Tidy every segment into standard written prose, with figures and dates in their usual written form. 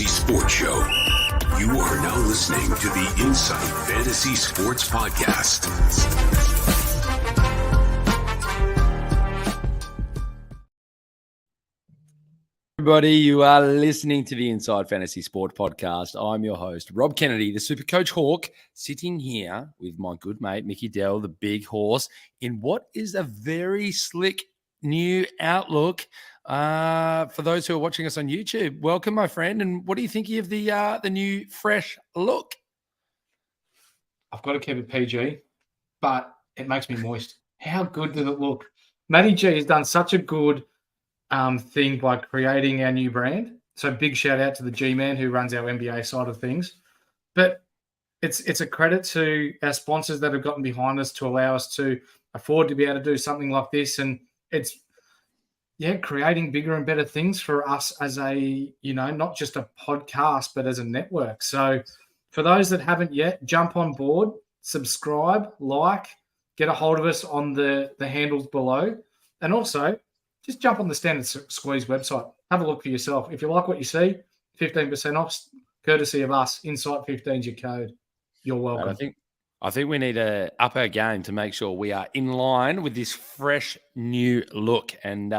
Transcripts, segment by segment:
Fantasy Sports Show. You are now listening to the Inside Fantasy Sports Podcast. Everybody, you are listening to the Inside Fantasy Sport Podcast. I'm your host, Rob Kennedy, the SuperCoach Hawk, sitting here with my good mate, Mickie Dell, the Big Horse, in what is a very slick new outlook for those who are watching us on YouTube. Welcome, my friend, and what do you think of the new fresh look? I've got to keep it PG, but it makes me moist. How good does it look? Matty G has done such a good thing by creating our new brand. So big shout out to the G-Man who runs our NBA side of things. But it's a credit to our sponsors that have gotten behind us to allow us to afford to be able to do something like this. And it's, creating bigger and better things for us as a, not just a podcast, but as a network. So for those that haven't yet, jump on board, subscribe, like, get a hold of us on the handles below. And also, just jump on the Standard Squeeze website. Have a look for yourself. If you like what you see, 15% off, courtesy of us. Insight 15 is your code. You're welcome. I think we need to up our game to make sure we are in line with this fresh new look. And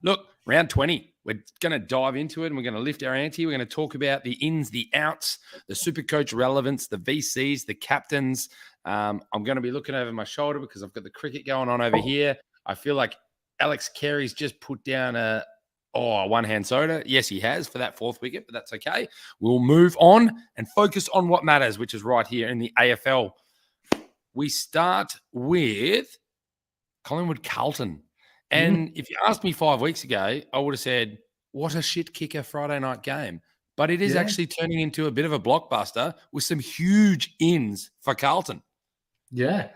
look, round 20, we're going to dive into it and we're going to lift our ante. We're going to talk about the ins, the outs, the SuperCoach relevance, the VCs, the captains. I'm going to be looking over my shoulder because I've got the cricket going on over here. I feel like Alex Carey's just put down a one-hand soda. Yes, he has for that fourth wicket, but that's okay. We'll move on and focus on what matters, which is right here in the AFL. We start with Collingwood Carlton. And if you asked me 5 weeks ago, I would have said, what a shit kicker Friday night game. But it is actually turning into a bit of a blockbuster with some huge ins for Carlton. Yeah.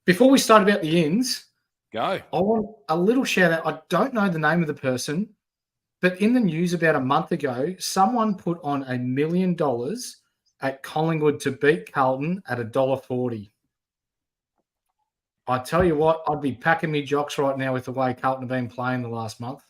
Before we start about the ins, go. I want a little shout out. I don't know the name of the person, but in the news about a month ago, someone put on $1 million at Collingwood to beat Carlton at $1.40. I tell you what, I'd be packing me jocks right now with the way Carlton have been playing the last month.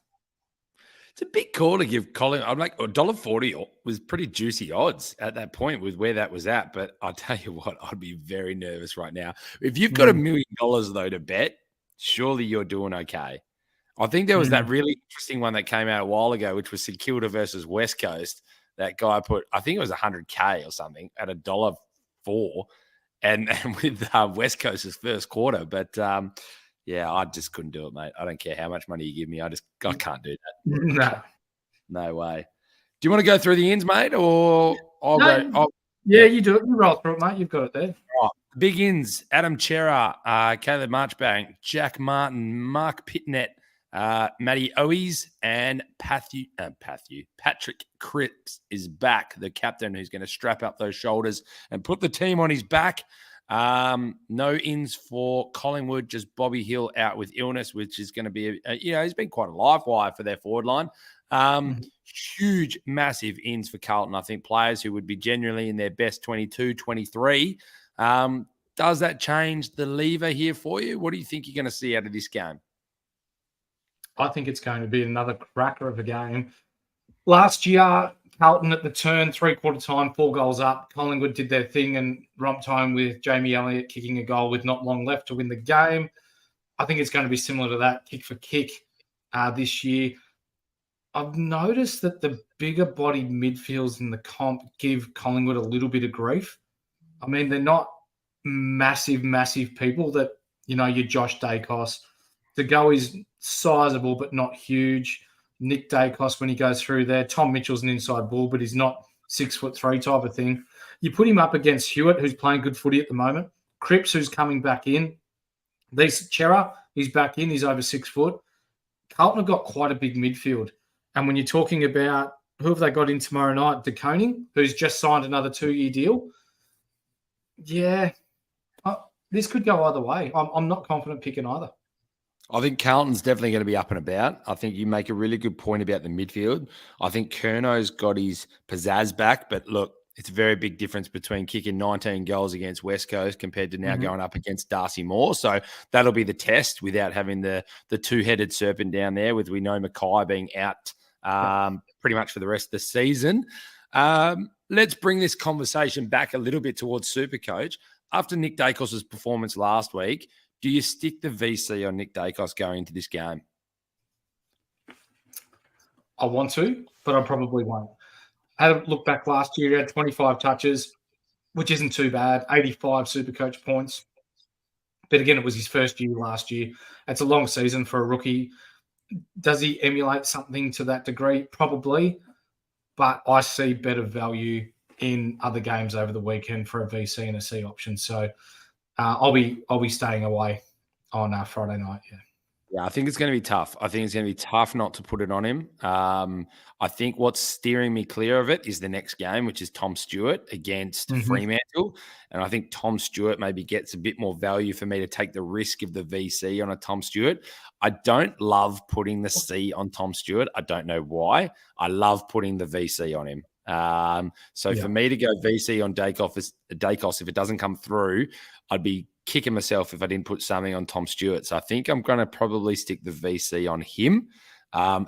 It's a big call to give Collingwood. I'm like, $1.40 was pretty juicy odds at that point with where that was at. But I'll tell you what, I'd be very nervous right now. If you've got $1 million, though, to bet, surely you're doing okay. I think there was that really interesting one that came out a while ago, which was St Kilda versus West Coast. That guy put, I think it was $100K or something at $1.04, and with West Coast's first quarter. But I just couldn't do it, mate. I don't care how much money you give me. I can't do that. No way. Do you want to go through the ins, mate, or you do it. You roll through it, mate. You've got it there. Right. Big ins: Adam Chera, Caleb Marchbank, Jack Martin, Mark Pitnet, Matty Owies, and Patrick Cripps is back, the captain who's going to strap up those shoulders and put the team on his back. No ins for Collingwood, just Bobby Hill out with illness, which is going to be, he's been quite a live wire for their forward line. Huge, massive ins for Carlton. I think players who would be genuinely in their best 22, 23. Does that change the lever here for you? What do you think you're going to see out of this game? I think it's going to be another cracker of a game. Last year, Carlton at the turn, three-quarter time, 4 goals up. Collingwood did their thing and romped home with Jamie Elliott kicking a goal with not long left to win the game. I think it's going to be similar to that, kick for kick this year. I've noticed that the bigger-bodied midfields in the comp give Collingwood a little bit of grief. I mean, they're not massive people that, your Josh Dacos. The go is sizable but not huge. Nick Dacos when he goes through there. Tom Mitchell's an inside bull, but he's not 6'3" type of thing. You put him up against Hewitt, who's playing good footy at the moment. Cripps, who's coming back in. Chera, he's back in. He's over 6 foot. Carlton have got quite a big midfield. And when you're talking about who have they got in tomorrow night, De Koning, who's just signed another 2-year deal. Yeah, this could go either way. I'm not confident picking either. I think Carlton's definitely going to be up and about. I think you make a really good point about the midfield. I think Curno's got his pizzazz back, but look, it's a very big difference between kicking 19 goals against West Coast compared to now going up against Darcy Moore. So that'll be the test without having the two-headed serpent down there with we know Mackay being out pretty much for the rest of the season. Let's bring this conversation back a little bit towards Supercoach. After Nick Dacos's performance last week, do you stick the VC on Nick Dacos going into this game? I want to, but I probably won't. I had a look back last year. He had 25 touches, which isn't too bad. 85 Supercoach points. But again, it was his first year last year. It's a long season for a rookie. Does he emulate something to that degree? Probably. But I see better value in other games over the weekend for a VC and a C option. So I'll be staying away on Friday night. Yeah, I think it's going to be tough. I think it's going to be tough not to put it on him. I think what's steering me clear of it is the next game, which is Tom Stewart against Fremantle. And I think Tom Stewart maybe gets a bit more value for me to take the risk of the VC on a Tom Stewart. I don't love putting the C on Tom Stewart. I don't know why. I love putting the VC on him. For me to go VC on Dacos, if it doesn't come through, I'd be kicking myself if I didn't put something on Tom Stewart. So I think I'm going to probably stick the VC on him,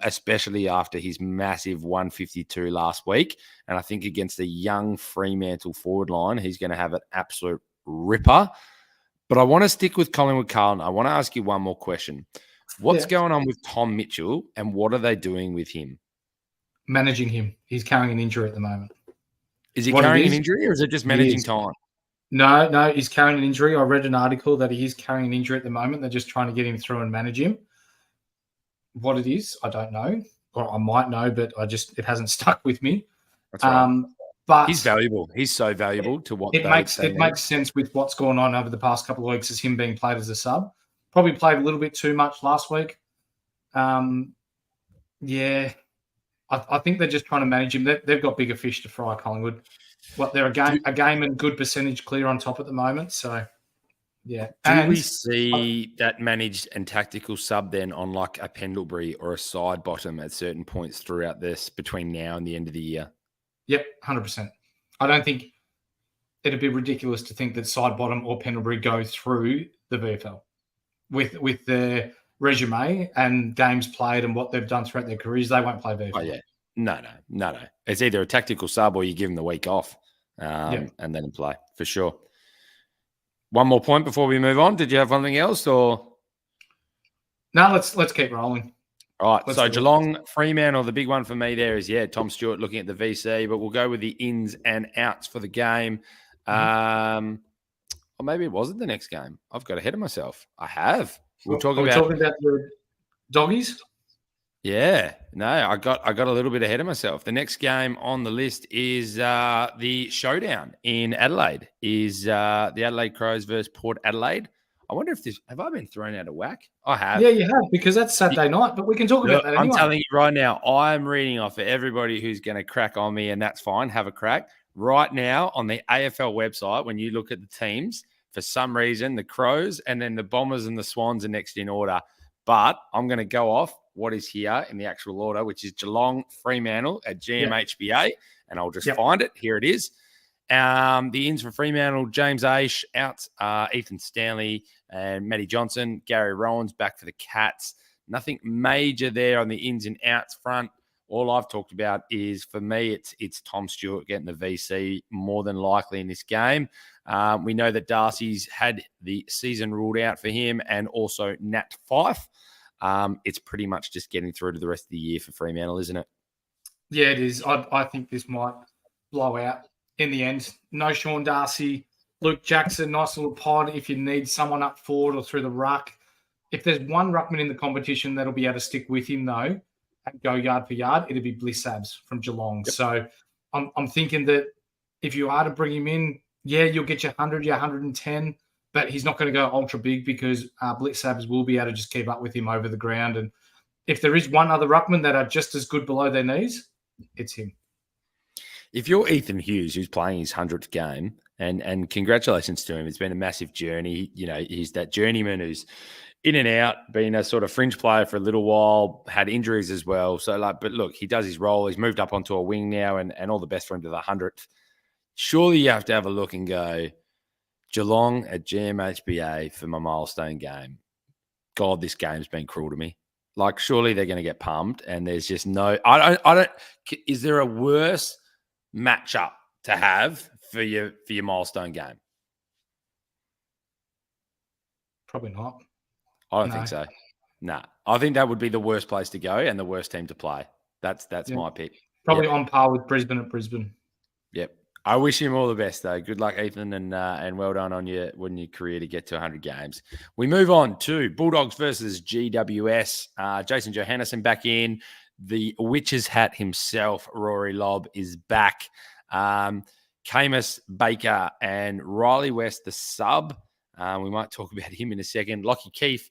especially after his massive 152 last week. And I think against a young Fremantle forward line, he's going to have an absolute ripper. But I want to stick with Collingwood Carlton. I want to ask you one more question. What's going on with Tom Mitchell and what are they doing with him? Managing him. He's carrying an injury at the moment. Is he carrying an injury or is it just managing time? No, he's carrying an injury. I read an article that he is carrying an injury at the moment. They're just trying to get him through and manage him. What it is, I don't know. Or I might know, but it hasn't stuck with me. That's right. But he's valuable. He's so valuable to what it makes sense with what's gone on over the past couple of weeks as him being played as a sub. Probably played a little bit too much last week. I think they're just trying to manage him. They've got bigger fish to fry, Collingwood. They're a game and good percentage clear on top at the moment. So, yeah. Do we see that managed and tactical sub then on like a Pendlebury or a side bottom at certain points throughout this between now and the end of the year? Yep, 100%. I don't think it'd be ridiculous to think that side bottom or Pendlebury go through the VFL with their resume and games played and what they've done throughout their careers. They won't play VFL. Oh, yeah. No. It's either a tactical sub or you give them the week off and let them play, for sure. One more point before we move on. Did you have something else or? No, let's keep rolling. All right. So Geelong, Fremantle, the big one for me there is, Tom Stewart looking at the VC, but we'll go with the ins and outs for the game. Or maybe it wasn't the next game. I've got ahead of myself. I have. We're talking about the doggies. Yeah, no, I got a little bit ahead of myself. The next game on the list is the showdown in Adelaide. Is the Adelaide Crows versus Port Adelaide. I wonder if have I been thrown out of whack? I have. Yeah, you have, because that's Saturday night, but we can talk about that anyway. I'm telling you right now, I'm reading off for everybody who's going to crack on me, and that's fine. Have a crack. Right now on the AFL website, when you look at the teams, for some reason, the Crows and then the Bombers and the Swans are next in order. But I'm going to go off what is here in the actual order, which is Geelong, Fremantle at GMHBA, and I'll just find it. Here it is. The ins for Fremantle, James Aish out, Ethan Stanley and Matty Johnson, Gary Rowan's back for the Cats. Nothing major there on the ins and outs front. All I've talked about is, for me, it's Tom Stewart getting the VC more than likely in this game. We know that Darcy's had the season ruled out for him and also Nat Fyfe. It's pretty much just getting through to the rest of the year for Fremantle, isn't it? Yeah, it is. I think this might blow out in the end. No Sean Darcy, Luke Jackson, nice little pod if you need someone up forward or through the ruck. If there's one ruckman in the competition that'll be able to stick with him, though, and go yard for yard, it'll be Bliss Abs from Geelong. Yep. So I'm thinking that if you are to bring him in, you'll get your 100, your 110, but he's not going to go ultra big because Blitz Abs will be able to just keep up with him over the ground. And if there is one other ruckman that are just as good below their knees, it's him. If you're Ethan Hughes, who's playing his 100th game, and congratulations to him, it's been a massive journey. You know, he's that journeyman who's in and out, been a sort of fringe player for a little while, had injuries as well. So, but look, he does his role. He's moved up onto a wing now, and all the best for him to the 100th. Surely you have to have a look and go, Geelong at GMHBA for my milestone game. God, this game's been cruel to me. Like, surely they're going to get pumped, and there's just no. I don't. Is there a worse matchup to have for your milestone game? Probably not. I don't think so. Nah. I think that would be the worst place to go and the worst team to play. That's my pick. Probably on par with Brisbane at Brisbane. Yep. I wish him all the best, though. Good luck, Ethan, and well done on your career to get to 100 games. We move on to Bulldogs versus GWS. Jason Johannesson back in. The witch's hat himself, Rory Lobb, is back. Camus, Baker, and Riley West, the sub. We might talk about him in a second. Lockie Keefe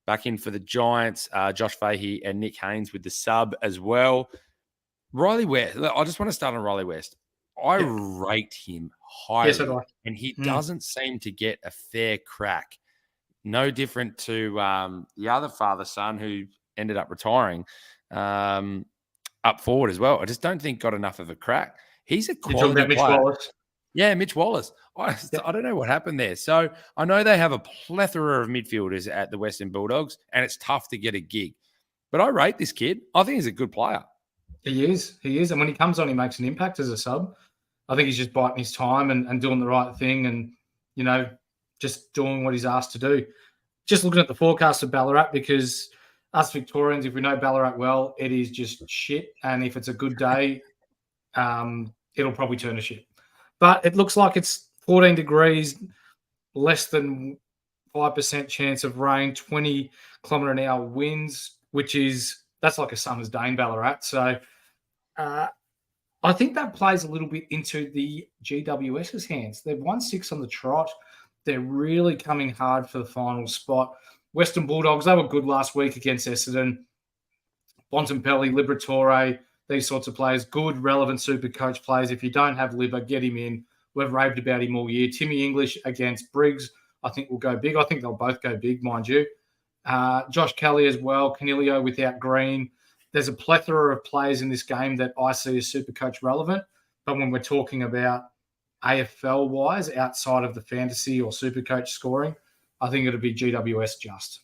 back in for the Giants. Josh Fahey and Nick Haynes with the sub as well. Riley West. I just want to start on Riley West. I rate him highly, yes, and he doesn't seem to get a fair crack. No different to the other father-son who ended up retiring up forward as well. I just don't think got enough of a crack. He's a quality player. Mitch Wallace. Yeah, Mitch Wallace. I don't know what happened there. So I know they have a plethora of midfielders at the Western Bulldogs, and it's tough to get a gig. But I rate this kid. I think he's a good player. He is. And when he comes on, he makes an impact as a sub. I think he's just biding his time and doing the right thing and, just doing what he's asked to do. Just looking at the forecast of Ballarat, because us Victorians, if we know Ballarat well, it is just shit. And if it's a good day, it'll probably turn to shit. But it looks like it's 14 degrees, less than 5% chance of rain, 20 kilometre an hour winds, that's like a summer's day in Ballarat. So I think that plays a little bit into the GWS's hands. They've won 6 on the trot. They're really coming hard for the final spot. Western Bulldogs, they were good last week against Essendon. Bontempelli, Liberatore, these sorts of players, good, relevant Supercoach players. If you don't have Libba, get him in. We've raved about him all year. Timmy English against Briggs, I think will go big. I think they'll both go big, mind you. Josh Kelly as well, Canelio without Green. There's a plethora of players in this game that I see as Supercoach relevant. But when we're talking about AFL-wise, outside of the fantasy or Supercoach scoring, I think it'll be GWS just.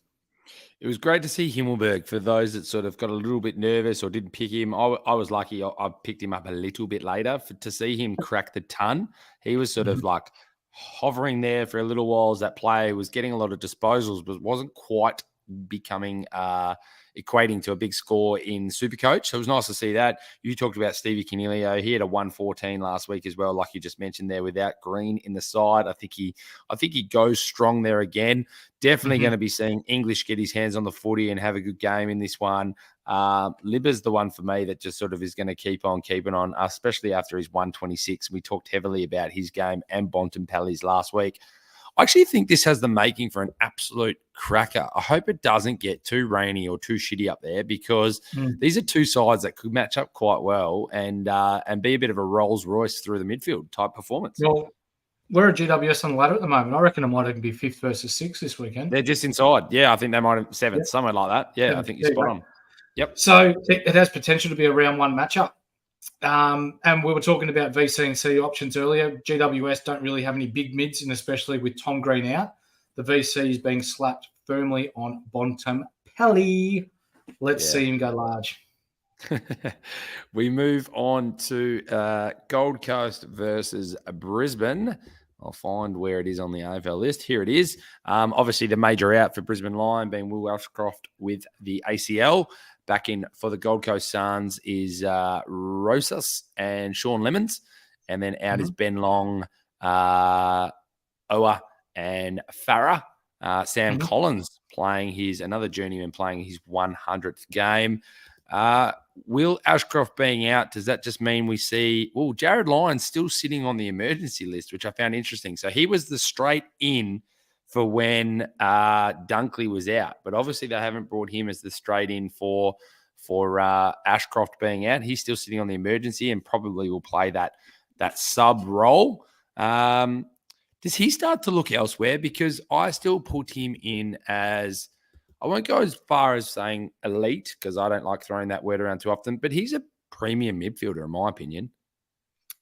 It was great to see Himmelberg. For those that sort of got a little bit nervous or didn't pick him, I was lucky. I picked him up a little bit later to see him crack the ton. He was sort of like hovering there for a little while as that player was getting a lot of disposals, but wasn't quite becoming equating to a big score in Supercoach. So it was nice to see that. You talked about Stevie Canelio. He had a 114 last week as well, like you just mentioned there, without Green in the side. I think he goes strong there again. Definitely going to be seeing English get his hands on the footy and have a good game in this one. Libba's the one for me that just sort of is going to keep on keeping on, especially after his 126. We talked heavily about his game and Bontempelli's last week. I actually think this has the making for an absolute cracker. I hope it doesn't get too rainy or too shitty up there, because these are two sides that could match up quite well and be a bit of a Rolls Royce through the midfield type performance. Well, we're a GWS on the ladder at the moment. I reckon it might even be 5th versus 6th this weekend. They're just inside. Yeah, I think they might have 7th, somewhere like that. Yeah, I think you're spot on. Yep. So it has potential to be a round 1 matchup. And we were talking about VC and C options earlier. GWS don't really have any big mids, and especially with Tom Green out, the VC is being slapped firmly on Bontempelli. Let's see him go large. We move on to Gold Coast versus Brisbane. I'll find where it is on the AFL list. Here it is. Obviously, the major out for Brisbane Lion being Will Ashcroft with the ACL. Back in for the Gold Coast Suns is Rosas and Sean Lemons. And then out is Ben Long, Owa, and Farah. Sam Collins playing another journeyman playing his 100th game. Will Ashcroft being out, does that just mean we see, Jared Lyons still sitting on the emergency list, which I found interesting. So he was the straight in for when Dunkley was out. But obviously they haven't brought him as the straight in for Ashcroft being out. He's still sitting on the emergency and probably will play that sub role. Does he start to look elsewhere? Because I still put him in as, I won't go as far as saying elite, because I don't like throwing that word around too often, but he's a premium midfielder in my opinion.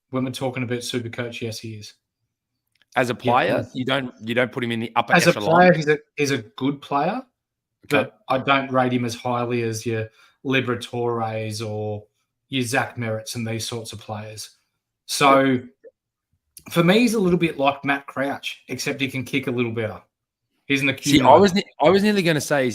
When we're talking about Supercoach, yes, he is. As a player, you don't put him in the upper echelon. As a player, he's a good player, but I don't rate him as highly as your Liberatores or your Zach Merritts and these sorts of players. So for me, he's a little bit like Matt Crouch, except he can kick a little better. He's an accumulator. See, I was nearly going to say,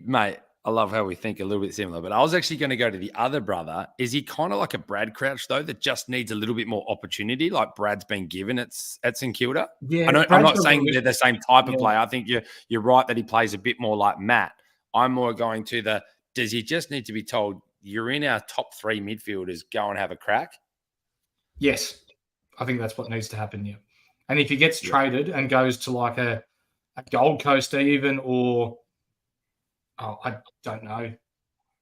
mate, I love how we think a little bit similar, but I was actually going to go to the other brother. Is he kind of like a Brad Crouch, though, that just needs a little bit more opportunity, like Brad's been given at St Kilda? Yeah, I'm not saying they're the same type of player. I think you're right that he plays a bit more like Matt. I'm more going to does he just need to be told, you're in our top 3 midfielders, go and have a crack? Yes, I think that's what needs to happen, yeah. And if he gets traded and goes to like a Gold Coast even, or I don't know,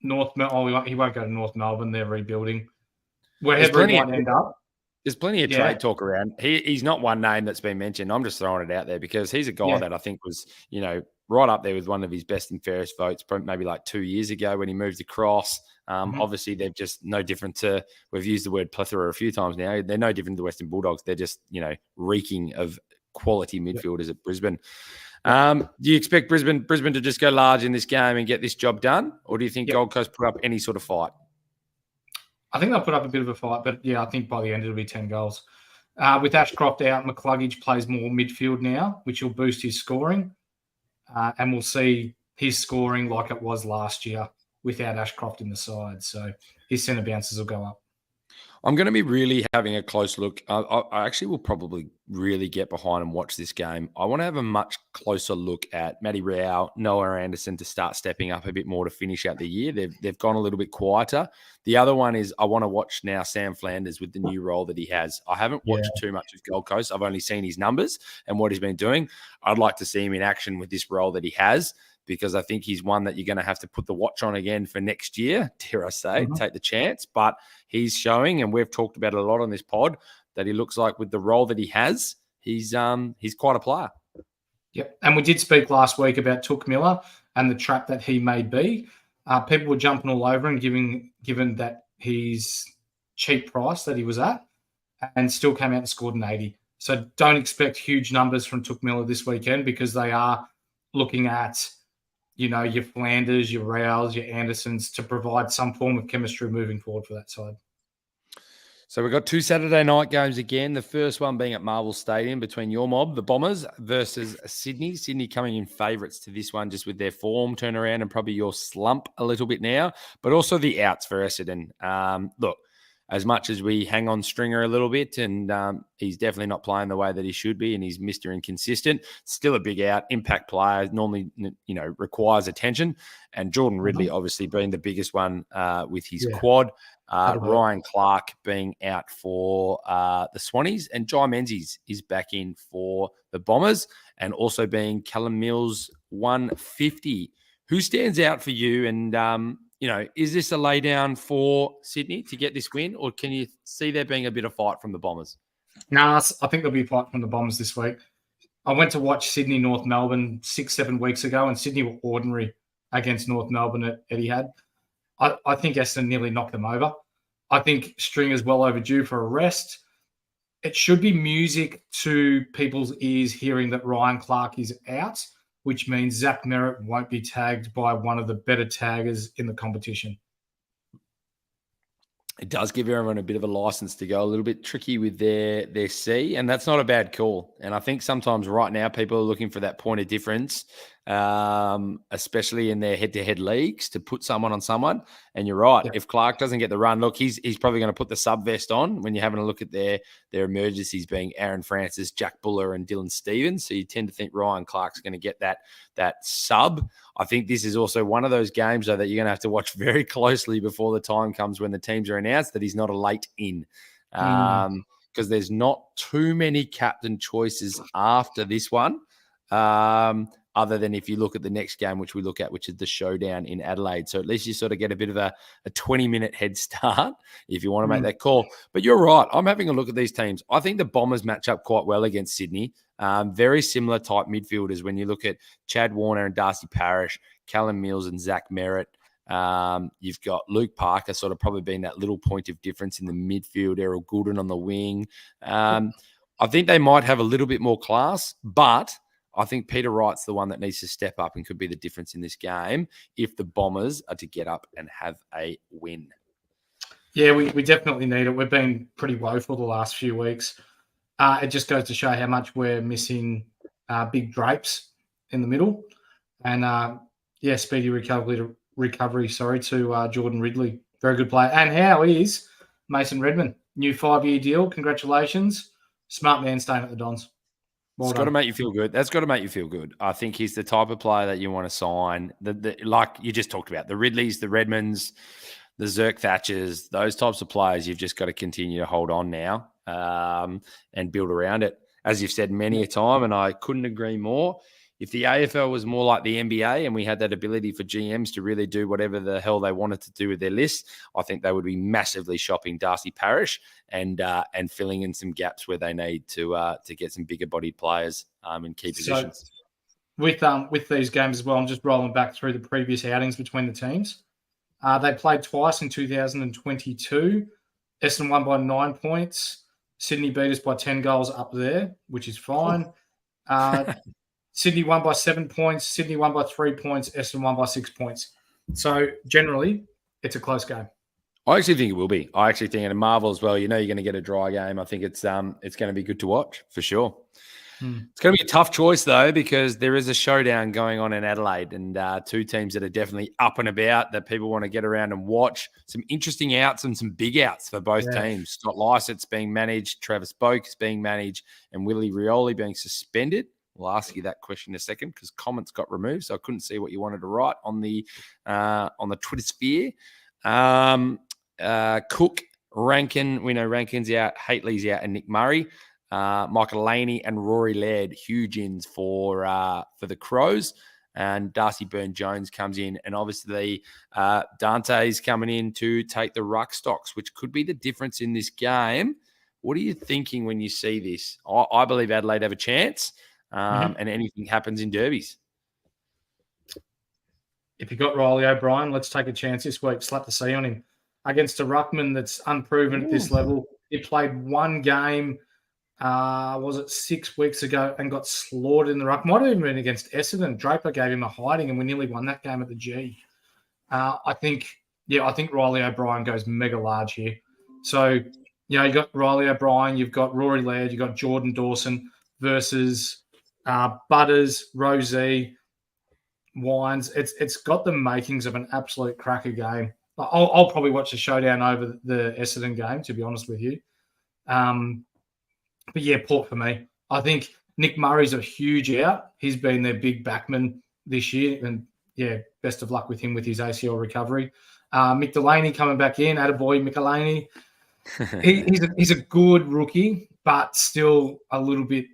he won't go to North Melbourne. They're rebuilding. Wherever he might end up. There's plenty of trade talk around. He's not one name that's been mentioned. I'm just throwing it out there because he's a guy that I think was, right up there with one of his best and fairest votes, maybe like 2 years ago when he moved across. Obviously, they're just no different to, we've used the word plethora a few times now. They're no different to the Western Bulldogs. They're just, reeking of quality midfielders at Brisbane. Do you expect Brisbane to just go large in this game and get this job done? Or do you think Gold Coast put up any sort of fight? I think they'll put up a bit of a fight, but I think by the end it'll be 10 goals. With Ashcroft out, McCluggage plays more midfield now, which will boost his scoring. And we'll see his scoring like it was last year without Ashcroft in the side. So his centre bounces will go up. I'm going to be really having a close look. I actually will probably really get behind and watch this game. I want to have a much closer look at Matty Rao, Noah Anderson to start stepping up a bit more to finish out the year. They've gone a little bit quieter. The other one is I want to watch now Sam Flanders with the new role that he has. I haven't watched too much of Gold Coast. I've only seen his numbers and what he's been doing. I'd like to see him in action with this role that he has, because I think he's one that you're going to have to put the watch on again for next year, dare I say, take the chance. But he's showing, and we've talked about it a lot on this pod, that he looks like with the role that he has, he's quite a player. Yep. And we did speak last week about Took Miller and the trap that he may be. People were jumping all over him, given that his cheap price that he was at, and still came out and scored an 80. So don't expect huge numbers from Took Miller this weekend, because they are looking at, your Flanders, your Rouse, your Andersons to provide some form of chemistry moving forward for that side. So we've got 2 Saturday night games again. The first one being at Marvel Stadium between your mob, the Bombers, versus Sydney. Sydney coming in favourites to this one just with their form turnaround and probably your slump a little bit now, but also the outs for Essendon. Look, as much as we hang on Stringer a little bit, and he's definitely not playing the way that he should be, and he's Mr. Inconsistent, still a big out, impact player, normally, requires attention. And Jordan Ridley obviously being the biggest one with his quad. Ryan Clark being out for the Swannies, and Jai Menzies is back in for the Bombers, and also being Callum Mills 150. Who stands out for you? And, is this a laydown for Sydney to get this win, or can you see there being a bit of fight from the Bombers? No, I think there'll be a fight from the Bombers this week. I went to watch Sydney North Melbourne 6-7 weeks ago, and Sydney were ordinary against North Melbourne at Etihad. I think Essendon nearly knocked them over. I think Stringer's well overdue for a rest. It should be music to people's ears hearing that Ryan Clark is out, which means Zach Merritt won't be tagged by one of the better taggers in the competition. It does give everyone a bit of a license to go a little bit tricky with their C, and that's not a bad call. And I think sometimes right now people are looking for that point of difference, especially in their head-to-head leagues, to put someone on someone. And you're right. Yeah. If Clark doesn't get the run, look, he's probably going to put the sub vest on when you're having a look at their emergencies being Aaron Francis, Jack Buller, and Dylan Stevens. So you tend to think Ryan Clark's going to get that sub. I think this is also one of those games, though, that you're going to have to watch very closely before the time comes when the teams are announced that he's not a late in. Because there's not too many captain choices after this one. Other than if you look at the next game, which we look at, which is the showdown in Adelaide. So at least you sort of get a bit of a 20-minute head start if you want to make that call. But you're right. I'm having a look at these teams. I think the Bombers match up quite well against Sydney. Very similar type midfielders when you look at Chad Warner and Darcy Parish, Callum Mills and Zach Merritt. You've got Luke Parker sort of probably being that little point of difference in the midfield, Errol Goulden on the wing. I think they might have a little bit more class, but I think Peter Wright's the one that needs to step up and could be the difference in this game if the Bombers are to get up and have a win. Yeah, we definitely need it. We've been pretty woeful the last few weeks. It just goes to show how much we're missing big drapes in the middle. And, speedy recovery to Jordan Ridley. Very good player. And how is Mason Redmond? New 5-year deal. Congratulations. Smart man staying at the Dons. It's got to make you feel good. That's got to make you feel good. I think he's the type of player that you want to sign. Like you just talked about, the Ridleys, the Redmonds, the Zerk Thatchers, those types of players, you've just got to continue to hold on now and build around it. As you've said many a time, and I couldn't agree more, if the AFL was more like the NBA and we had that ability for GMs to really do whatever the hell they wanted to do with their list, I think they would be massively shopping Darcy Parish and filling in some gaps where they need to get some bigger bodied players in key positions. With these games as well, I'm just rolling back through the previous outings between the teams. They played twice in 2022. Essendon won by 9 points. Sydney beat us by 10 goals up there, which is fine. Sydney won by 7 points. Sydney won by 3 points. Essendon won by 6 points. So generally, it's a close game. I actually think it will be. I actually think, and Marvel as well, you're going to get a dry game. I think it's going to be good to watch for sure. It's going to be a tough choice, though, because there is a showdown going on in Adelaide and two teams that are definitely up and about that people want to get around and watch. Some interesting outs and some big outs for both teams. Scott Lycett's being managed, Travis Boak is being managed, and Willie Rioli being suspended. We'll ask you that question in a second because comments got removed, so I couldn't see what you wanted to write on the Twitter sphere. Cook, Rankin, we know Rankin's out, Haitley's out, and Nick Murray. Michael Laney and Rory Laird, huge ins for the Crows. And Darcy Byrne-Jones comes in. And obviously, Dante's coming in to take the ruck stocks, which could be the difference in this game. What are you thinking when you see this? I believe Adelaide have a chance, and anything happens in derbies. If you got Riley O'Brien, let's take a chance this week. Slap the C on him. Against a ruckman that's unproven at this level. He played one game, 6 weeks ago, and got slaughtered in the ruck. Might have even been against Essendon. Draper gave him a hiding, and we nearly won that game at the G. I think Riley O'Brien goes mega large here. So, you got Riley O'Brien, you've got Rory Laird, you've got Jordan Dawson versus Butters, Rosie, Wines. It's got the makings of an absolute cracker game. I'll probably watch the showdown over the Essendon game, to be honest with you. But yeah, Port for me. I think Nick Murray's a huge out. He's been their big backman this year. And yeah, best of luck with him with his ACL recovery. Mick Delaney coming back in. Attaboy, Mick Delaney. He's a good rookie, but still a little bit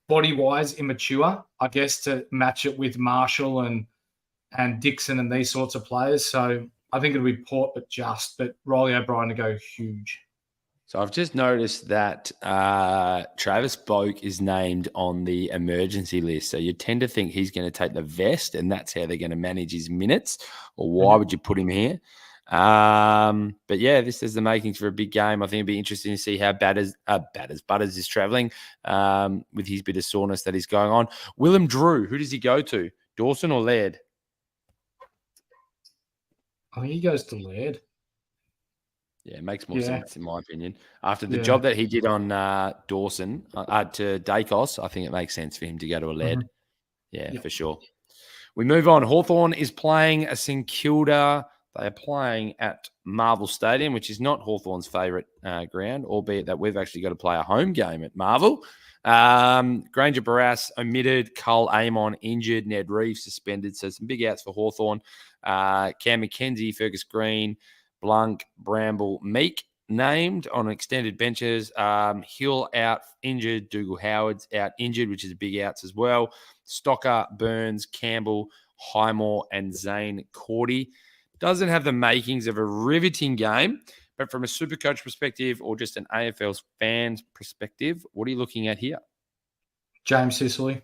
body-wise immature, I guess, to match it with Marshall and Dixon and these sorts of players. So I think it'll be Port, but Riley O'Brien to go huge. So I've just noticed that Travis Boak is named on the emergency list. So you tend to think he's going to take the vest and that's how they're going to manage his minutes. Or why would you put him here? But yeah, this is the makings for a big game. I think it'd be interesting to see how Butters is travelling with his bit of soreness that is going on. Willem Drew, who does he go to? Dawson or Laird? I think he goes to Laird. Yeah, it makes more sense in my opinion. After the job that he did on Dawson to Dacos, I think it makes sense for him to go to a Laird. Yeah, for sure. We move on. Hawthorn is playing a St Kilda. They are playing at Marvel Stadium, which is not Hawthorn's favourite ground, albeit that we've actually got to play a home game at Marvel. Granger Barras omitted, Cole Amon injured, Ned Reeves suspended. So some big outs for Hawthorn. Cam McKenzie, Fergus Green, Blunk, Bramble, Meek named on extended benches. Hill out injured. Dougal Howard's out injured, which is big outs as well. Stocker, Burns, Campbell, Highmore, and Zane Cordy. Doesn't have the makings of a riveting game, but from a Supercoach perspective or just an AFL fans perspective, what are you looking at here? James Sicily.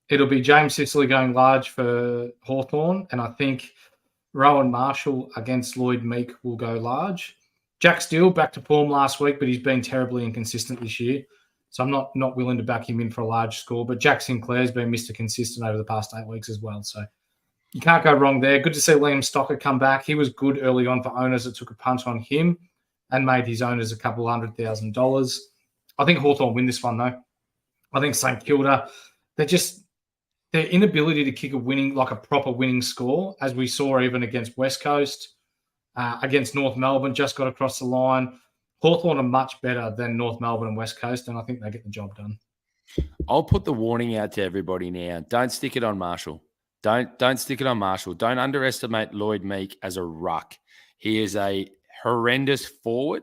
It'll be James Sicily going large for Hawthorn, and I think Rowan Marshall against Lloyd Meek will go large. Jack Steele back to form last week, but he's been terribly inconsistent this year. So I'm not willing to back him in for a large score. But Jack Sinclair's been Mr. Consistent over the past 8 weeks as well. So You can't go wrong there. Good to see Liam Stocker come back. He was good early on for owners that took a punt on him and made his owners a couple $100,000. I think Hawthorn win this one, though. I think St Kilda, their inability to kick a proper winning score, as we saw even against West Coast, against North Melbourne, just got across the line. Hawthorn are much better than North Melbourne and West Coast, and I think they get the job done. I'll put the warning out to everybody now. Don't stick it on Marshall. Don't stick it on Marshall. Don't underestimate Lloyd Meek as a ruck. He is a horrendous forward,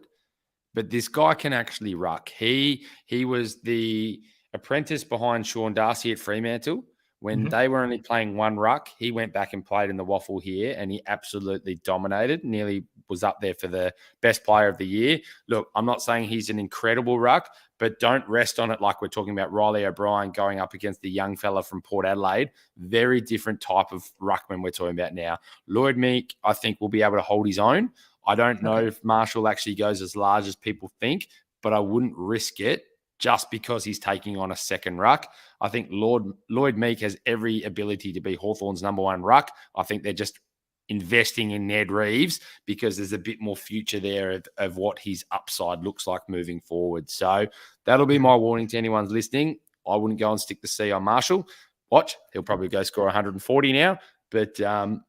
but this guy can actually ruck. He was the apprentice behind Sean Darcy at Fremantle. When they were only playing one ruck, he went back and played in the waffle here, and he absolutely dominated, nearly was up there for the best player of the year. Look, I'm not saying he's an incredible ruck, but don't rest on it like we're talking about Riley O'Brien going up against the young fella from Port Adelaide. Very different type of ruckman we're talking about now. Lloyd Meek, I think, will be able to hold his own. I don't know if Marshall actually goes as large as people think, but I wouldn't risk it just because he's taking on a second ruck. I think Lloyd Meek has every ability to be Hawthorn's number one ruck. I think they're just investing in Ned Reeves because there's a bit more future there of what his upside looks like moving forward. So that'll be my warning to anyone listening. I wouldn't go and stick the C on Marshall. Watch, he'll probably go score 140 now, but don't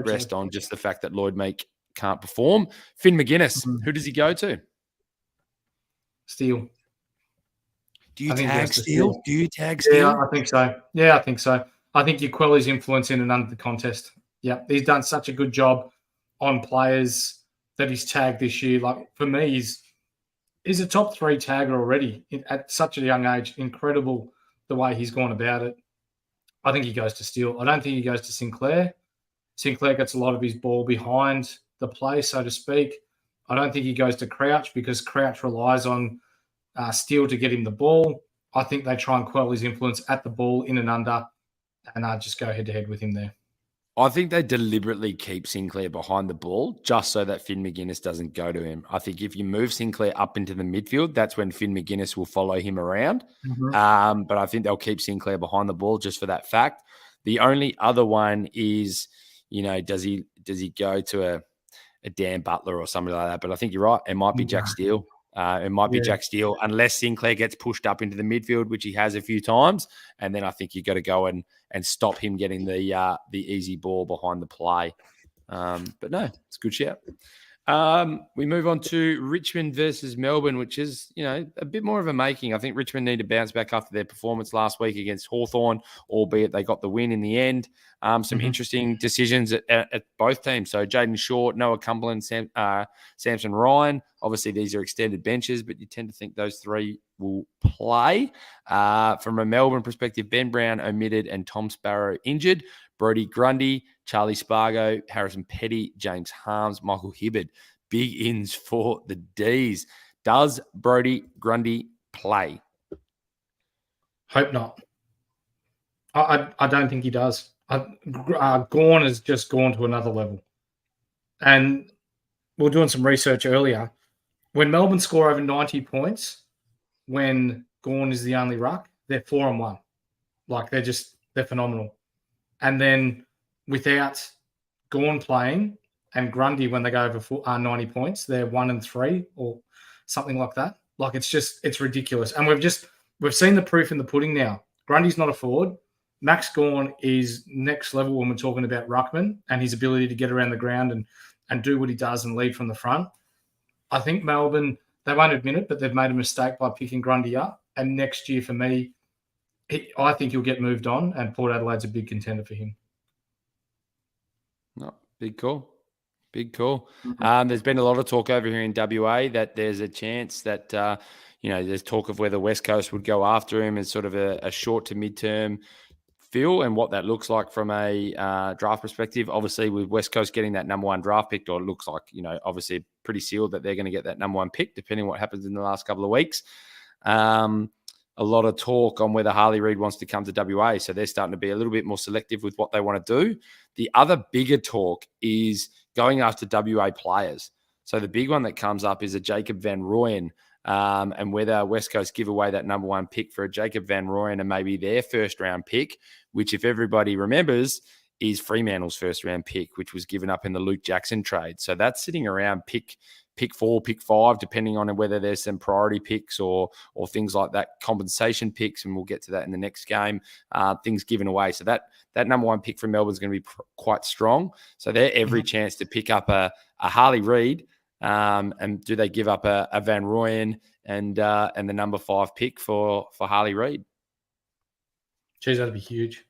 rest on just the fact that Lloyd Meek can't perform. Finn McGuinness, who does he go to? Steele. Do you tag Steele? Yeah, I think so. I think you quell his influence in and under the contest. Yeah, he's done such a good job on players that he's tagged this year. Like, for me, he's a top 3 tagger already at such a young age. Incredible the way he's gone about it. I think he goes to Steele. I don't think he goes to Sinclair. Sinclair gets a lot of his ball behind the play, so to speak. I don't think he goes to Crouch because Crouch relies on Steele to get him the ball. I think they try and quell his influence at the ball, in and under, and just go head-to-head with him there. I think they deliberately keep Sinclair behind the ball just so that Finn McGuinness doesn't go to him. I think if you move Sinclair up into the midfield, that's when Finn McGuinness will follow him around. But I think they'll keep Sinclair behind the ball just for that fact. The only other one is, does he go to a Dan Butler or somebody like that? But I think you're right. It might be Jack Steele. It might be Jack Steele, unless Sinclair gets pushed up into the midfield, which he has a few times. And then I think you've got to go and stop him getting the easy ball behind the play. But no, it's a good shout. We move on to Richmond versus Melbourne, which is, a bit more of a making. I think Richmond need to bounce back after their performance last week against Hawthorn, albeit they got the win in the end. Some interesting decisions at both teams. So Jaden Short, Noah Cumberland, Samson Ryan. Obviously, these are extended benches, but you tend to think those three will play. From a Melbourne perspective, Ben Brown omitted and Tom Sparrow injured. Brodie Grundy, Charlie Spargo, Harrison Petty, James Harms, Michael Hibberd. Big ins for the Ds. Does Brodie Grundy play? Hope not. I don't think he does. Gawn has just gone to another level. And we were doing some research earlier. When Melbourne score over 90 points, when Gawn is the only ruck, they're 4-1. Like, they're phenomenal. And then without Gawn playing and Grundy, when they go over 90 points, they're 1-3 or something like that. Like, it's ridiculous. And we've seen the proof in the pudding now. Grundy's not a forward. Max Gawn is next level when we're talking about ruckman and his ability to get around the ground and do what he does and lead from the front. I think Melbourne, they won't admit it, but they've made a mistake by picking Grundy up. And next year, for me, I think he'll get moved on, and Port Adelaide's a big contender for him. No, big call. Big call. There's been a lot of talk over here in WA that there's a chance that, there's talk of whether West Coast would go after him as sort of a short to mid-term feel and what that looks like from a draft perspective. Obviously, with West Coast getting that number one draft pick, or it looks like, obviously pretty sealed that they're going to get that number one pick, depending on what happens in the last couple of weeks. A lot of talk on whether Harley Reid wants to come to WA. So they're starting to be a little bit more selective with what they want to do. The other bigger talk is going after WA players. So the big one that comes up is a Jacob Van Rooyen, and whether West Coast give away that number one pick for a Jacob Van Rooyen and maybe their first round pick, which, if everybody remembers, is Fremantle's first round pick, which was given up in the Luke Jackson trade. So that's sitting around pick 4, pick 5, depending on whether there's some priority picks or things like that, compensation picks, and we'll get to that in the next game, things given away. So that number 1 pick from Melbourne is going to be quite strong. So they're every chance to pick up a Harley Reid, and do they give up a Van Rooyen and the number 5 pick for Harley Reid? Geez, that'd be huge.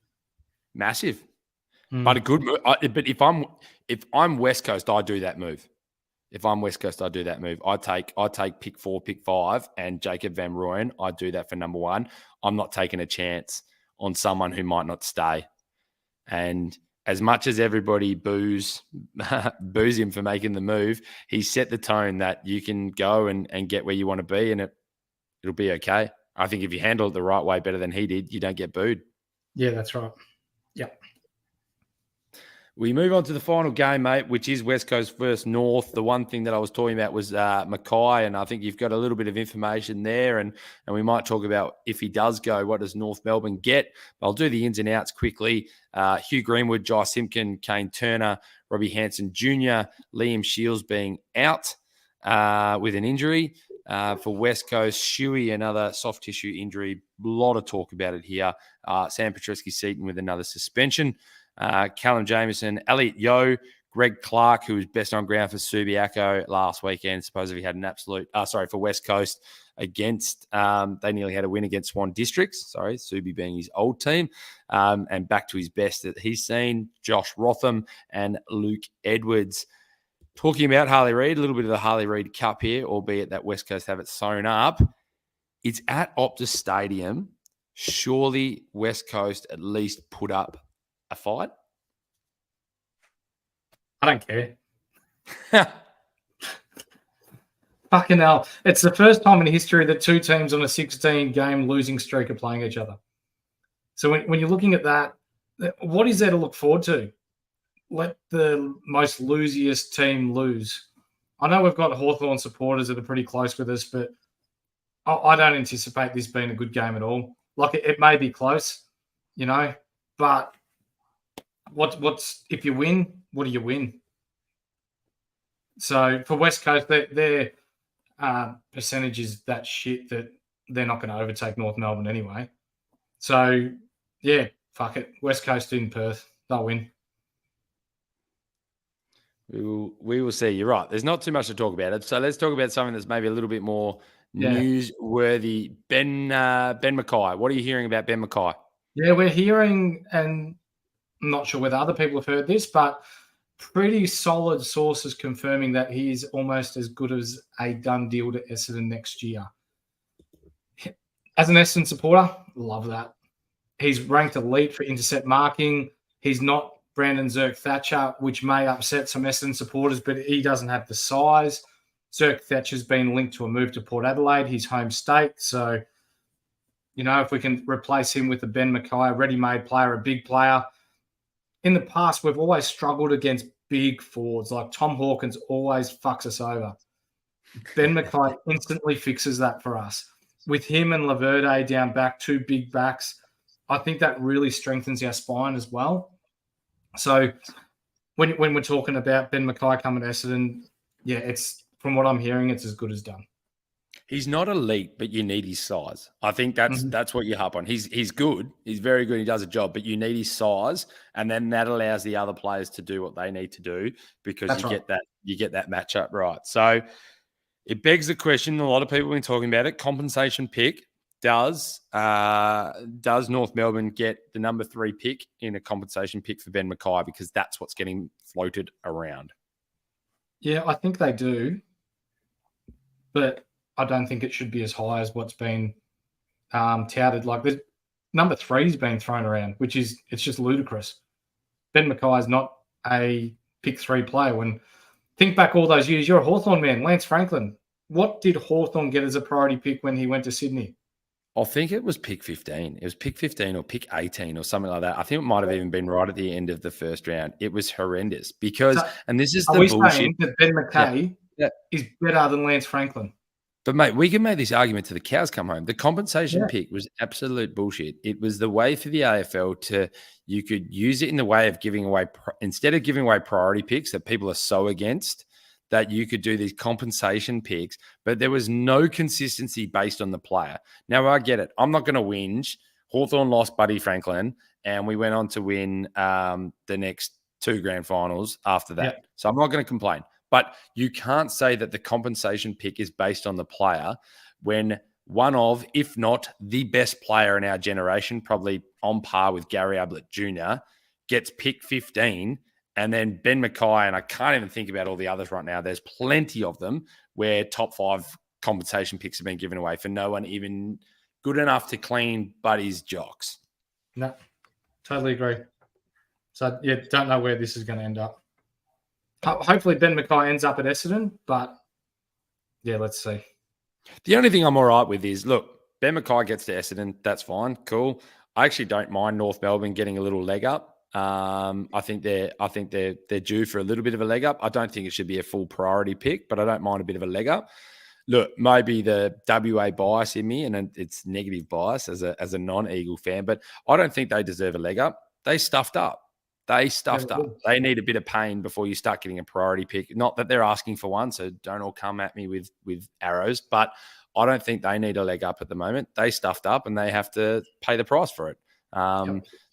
Massive. But a good move. But if I'm West Coast, I do that move. If I'm West Coast, I do that move. I take pick 4, pick 5, and Jacob Van Rooyen. I do that for number 1. I'm not taking a chance on someone who might not stay. And as much as everybody boos him for making the move, he set the tone that you can go and get where you want to be, and it'll be okay. I think if you handle it the right way better than he did, you don't get booed. Yeah, that's right. Yeah. We move on to the final game, mate, which is West Coast versus North. The one thing that I was talking about was Mackay, and I think you've got a little bit of information there, and we might talk about if he does go, what does North Melbourne get? But I'll do the ins and outs quickly. Hugh Greenwood, Jai Simpkin, Kane Turner, Robbie Hanson Jr., Liam Shields being out with an injury. For West Coast, Shuey, another soft tissue injury. A lot of talk about it here. Sam Petreski-Seaton with another suspension. Callum Jamieson, Elliot Yeo, Greg Clark, who was best on ground for Subiaco last weekend, supposedly had an absolute, for West Coast against, they nearly had a win against Swan Districts, Subi being his old team, and back to his best that he's seen, Josh Rotham and Luke Edwards. Talking about Harley Reid, a little bit of the Harley Reid Cup here, albeit that West Coast have it sewn up. It's at Optus Stadium. Surely West Coast at least put up a fight? I don't care. Fucking hell. It's the first time in history that 2 teams on a 16-game losing streak are playing each other. So when you're looking at that, what is there to look forward to? Let the most losiest team lose. I know we've got Hawthorn supporters that are pretty close with us, but I don't anticipate this being a good game at all. Like, it may be close, but what's if you win, what do you win? So for West Coast, their percentage is that shit that they're not going to overtake North Melbourne anyway. So, yeah, fuck it. West Coast in Perth, they'll win. We will see. You're right. There's not too much to talk about. So let's talk about something that's maybe a little bit more newsworthy. Ben Mackay. What are you hearing about Ben Mackay? Yeah, we're hearing, and I'm not sure whether other people have heard this, but pretty solid sources confirming that he's almost as good as a done deal to Essendon next year. As an Essendon supporter, love that. He's ranked elite for intercept marking. He's not Brandon Zerk Thatcher, which may upset some Essendon supporters, but he doesn't have the size. Zerk Thatcher's been linked to a move to Port Adelaide, his home state. So, if we can replace him with a Ben Mackay, a ready-made player, a big player. In the past, we've always struggled against big forwards. Like Tom Hawkins always fucks us over. Ben Mackay instantly fixes that for us. With him and Laverde down back, 2 big backs, I think that really strengthens our spine as well. So when we're talking about Ben Mackay coming to Essendon, yeah, it's from what I'm hearing, it's as good as done. He's not elite, but you need his size. I think that's what you harp on. He's good. He's very good. He does a job, but you need his size, and then that allows the other players to do what they need to do because you get that matchup right. So it begs the question. A lot of people have been talking about it. Compensation pick. Does North Melbourne get the number 3 pick in a compensation pick for Ben Mackay, because that's what's getting floated around? Yeah, I think they do, but I don't think it should be as high as what's been touted. Like, the number 3 is being thrown around, it's just ludicrous. Ben Mackay is not a pick 3 player. When think back all those years, you're a Hawthorn man, Lance Franklin. What did Hawthorn get as a priority pick when he went to Sydney? I think it was pick 15. It was pick 15 or pick 18 or something like that. I think it might have even been right at the end of the first round. It was horrendous because, and this is the bullshit. Saying that Ben Mackay is better than Lance Franklin? But, mate, we can make this argument till the cows come home. The compensation pick was absolute bullshit. It was the way for the AFL you could use it in the way of giving away, instead of giving away priority picks that people are so against, that you could do these compensation picks, but there was no consistency based on the player. Now, I get it. I'm not going to whinge. Hawthorn lost Buddy Franklin, and we went on to win the next 2 grand finals after that. Yeah. So I'm not going to complain. But you can't say that the compensation pick is based on the player when one of, if not the best player in our generation, probably on par with Gary Ablett Jr., gets picked 15, and then Ben McKay, and I can't even think about all the others right now. There's plenty of them where top 5 compensation picks have been given away for no one even good enough to clean Buddy's jocks. No, totally agree. So, yeah, don't know where this is going to end up. Hopefully Ben McKay ends up at Essendon, but, yeah, let's see. The only thing I'm all right with is, look, Ben McKay gets to Essendon. That's fine. Cool. I actually don't mind North Melbourne getting a little leg up. I think they're due for a little bit of a leg up. I don't think it should be a full priority pick, but I don't mind a bit of a leg up. Look, maybe the WA bias in me, and it's negative bias as a non-Eagle fan, but I don't think they deserve a leg up. They stuffed up. They need a bit of pain before you start getting a priority pick. Not that they're asking for one, so don't all come at me with arrows, but I don't think they need a leg up at the moment. They stuffed up and they have to pay the price for it.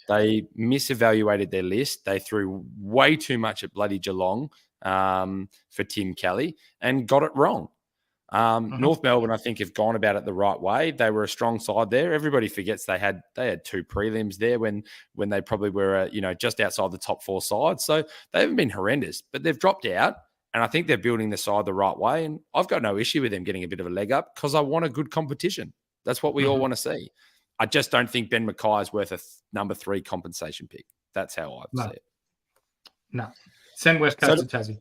They misevaluated their list. They threw way too much at bloody Geelong for Tim Kelly and got it wrong. North Melbourne, I think, have gone about it the right way. They were a strong side there. Everybody forgets they had 2 prelims there when they probably were just outside the top 4 sides. So they haven't been horrendous, but they've dropped out. And I think they're building the side the right way. And I've got no issue with them getting a bit of a leg up because I want a good competition. That's what we all want to see. I just don't think Ben McKay is worth a number 3 compensation pick. That's how I see it. No. Send West Coast to Tassie.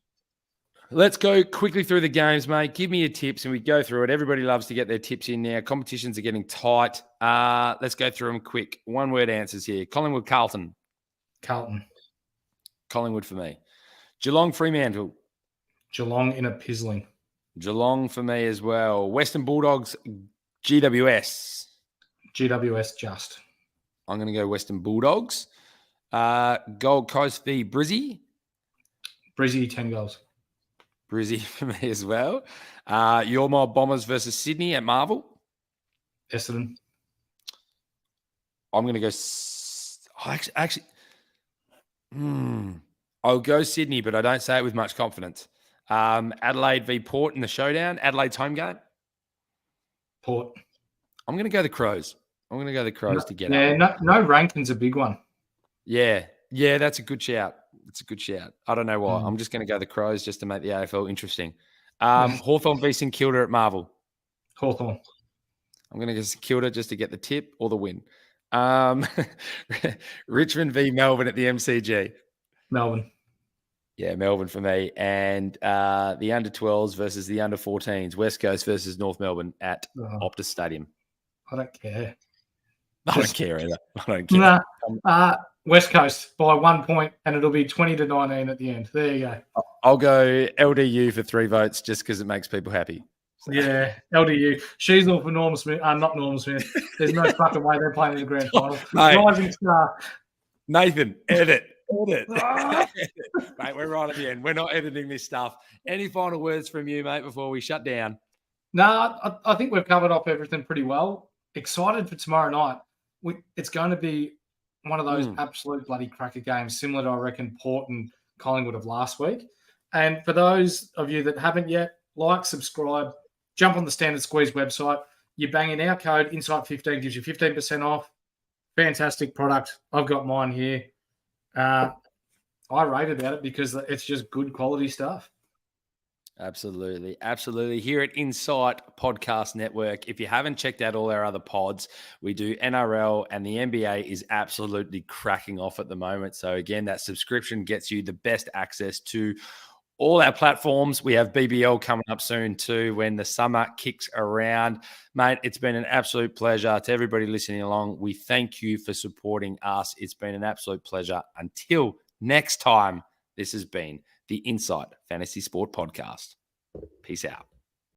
Let's go quickly through the games, mate. Give me your tips and we go through it. Everybody loves to get their tips in now. Competitions are getting tight. Let's go through them quick. 1-word answers here. Collingwood, Carlton. Carlton. Collingwood for me. Geelong, Fremantle. Geelong in a pizzling. Geelong for me as well. Western Bulldogs, GWS. GWS just. I'm going to go Western Bulldogs. Gold Coast v Brizzy. Brizzy, 10 goals. Brizzy for me as well. Your Mob Bombers versus Sydney at Marvel. Essendon. I'm going to go... I'll go Sydney, but I don't say it with much confidence. Adelaide v Port in the showdown. Adelaide's home game. Port. I'm going to go the Crows. To get up. No Rankin's a big one. Yeah, that's a good shout. I don't know why. I'm just going to go the Crows just to make the AFL interesting. Hawthorn v St Kilda at Marvel. Hawthorn. I'm going to go St Kilda just to get the tip or the win. Richmond v Melbourne at the MCG. Melbourne. Yeah, Melbourne for me. And the under-12s versus the under-14s. West Coast versus North Melbourne at Optus Stadium. I don't care. I don't care either. I don't care. Nah. West Coast by 1 point, and it'll be 20-19 at the end. There you go. I'll go LDU for 3 votes just because it makes people happy. So. Yeah, LDU. Sheasel for Norm Smith. Not Norm Smith. There's no fucking way they're playing in the grand final. Rising star. Nathan, edit. Mate, we're right at the end. We're not editing this stuff. Any final words from you, mate, before we shut down? No, I think we've covered off everything pretty well. Excited for tomorrow night. It's going to be one of those absolute bloody cracker games, similar to, I reckon, Port and Collingwood of last week. And for those of you that haven't yet, like, subscribe, jump on the Standard Squeeze website. You bang in our code, Insight15, gives you 15% off. Fantastic product. I've got mine here. I rate about it because it's just good quality stuff. Absolutely. Here at Insight Podcast Network, if you haven't checked out all our other pods, we do NRL, and the NBA is absolutely cracking off at the moment. So again, that subscription gets you the best access to all our platforms. We have BBL coming up soon too when the summer kicks around. Mate, it's been an absolute pleasure. To everybody listening along, we thank you for supporting us. It's been an absolute pleasure. Until next time, this has been the Insight Fantasy Sport Podcast. Peace out.